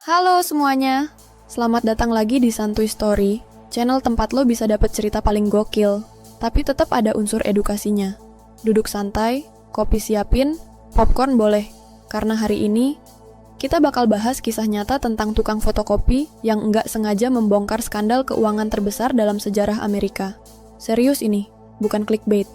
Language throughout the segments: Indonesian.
Halo semuanya, selamat datang lagi di Santuy Story, channel tempat lo bisa dapet cerita paling gokil, tapi tetap ada unsur edukasinya. Duduk santai, kopi siapin, popcorn boleh, karena hari ini kita bakal bahas kisah nyata tentang tukang fotokopi yang nggak sengaja membongkar skandal keuangan terbesar dalam sejarah Amerika. Serius ini, bukan clickbait.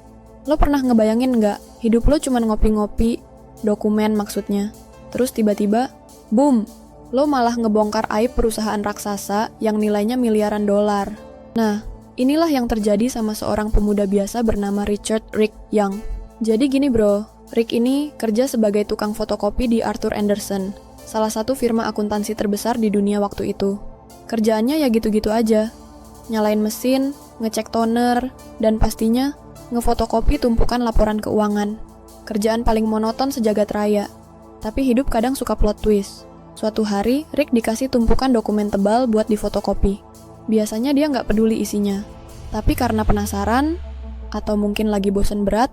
Lo pernah ngebayangin nggak, hidup lo cuma ngopi-ngopi, dokumen maksudnya, terus tiba-tiba, boom! Lo malah ngebongkar aib perusahaan raksasa yang nilainya miliaran dolar. Nah, inilah yang terjadi sama seorang pemuda biasa bernama Richard Rick Young. Jadi gini bro, Rick ini kerja sebagai tukang fotokopi di Arthur Andersen, salah satu firma akuntansi terbesar di dunia waktu itu. Kerjaannya ya gitu-gitu aja. Nyalain mesin, ngecek toner, dan pastinya ngefotokopi tumpukan laporan keuangan. Kerjaan paling monoton sejagat raya. Tapi hidup kadang suka plot twist. Suatu hari, Rick dikasih tumpukan dokumen tebal buat difotokopi. Biasanya dia nggak peduli isinya. Tapi karena penasaran, atau mungkin lagi bosen berat,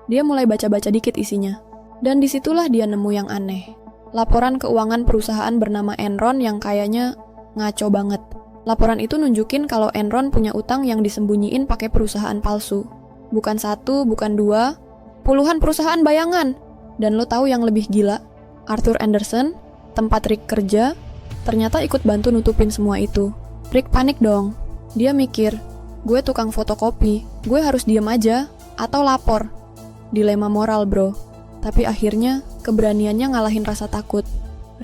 dia mulai baca-baca dikit isinya. Dan disitulah dia nemu yang aneh. Laporan keuangan perusahaan bernama Enron yang kayaknya ngaco banget. Laporan itu nunjukin kalau Enron punya utang yang disembunyiin pakai perusahaan palsu. Bukan satu, bukan dua, puluhan perusahaan bayangan. Dan lo tahu yang lebih gila? Arthur Andersen, tempat Rick kerja, ternyata ikut bantu nutupin semua itu. Rick panik dong. Dia mikir, gue tukang fotokopi, gue harus diem aja, atau lapor. Dilema moral bro. Tapi akhirnya, keberaniannya ngalahin rasa takut.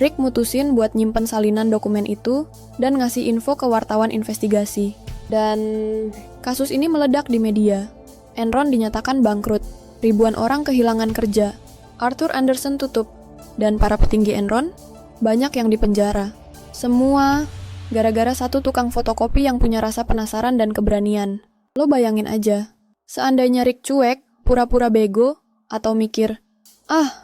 Rick mutusin buat nyimpen salinan dokumen itu, dan ngasih info ke wartawan investigasi. Dan kasus ini meledak di media. Enron dinyatakan bangkrut, ribuan orang kehilangan kerja. Arthur Andersen tutup, dan para petinggi Enron banyak yang dipenjara. Semua gara-gara satu tukang fotokopi yang punya rasa penasaran dan keberanian. Lo bayangin aja, seandainya Rick cuek, pura-pura bego, atau mikir,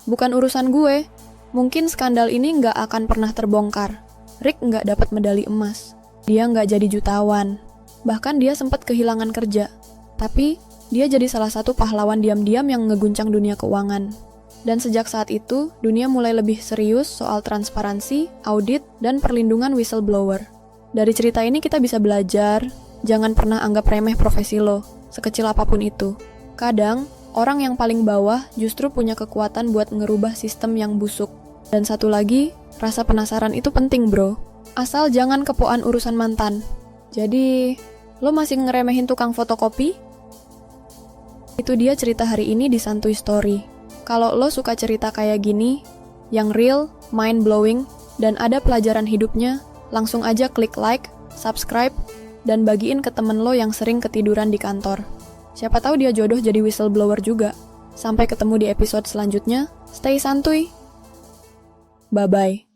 bukan urusan gue, mungkin skandal ini nggak akan pernah terbongkar. Rick nggak dapat medali emas. Dia nggak jadi jutawan. Bahkan dia sempat kehilangan kerja. Tapi, dia jadi salah satu pahlawan diam-diam yang ngeguncang dunia keuangan. Dan sejak saat itu, dunia mulai lebih serius soal transparansi, audit, dan perlindungan whistleblower. Dari cerita ini kita bisa belajar, jangan pernah anggap remeh profesi lo, sekecil apapun itu. Kadang, orang yang paling bawah justru punya kekuatan buat ngerubah sistem yang busuk. Dan satu lagi, rasa penasaran itu penting bro. Asal jangan kepoan urusan mantan. Jadi, lo masih ngeremehin tukang fotokopi? Itu dia cerita hari ini di Santuy Story. Kalau lo suka cerita kayak gini, yang real, mind-blowing, dan ada pelajaran hidupnya, langsung aja klik like, subscribe, dan bagiin ke temen lo yang sering ketiduran di kantor. Siapa tahu dia jodoh jadi whistleblower juga. Sampai ketemu di episode selanjutnya, stay santuy. Bye-bye.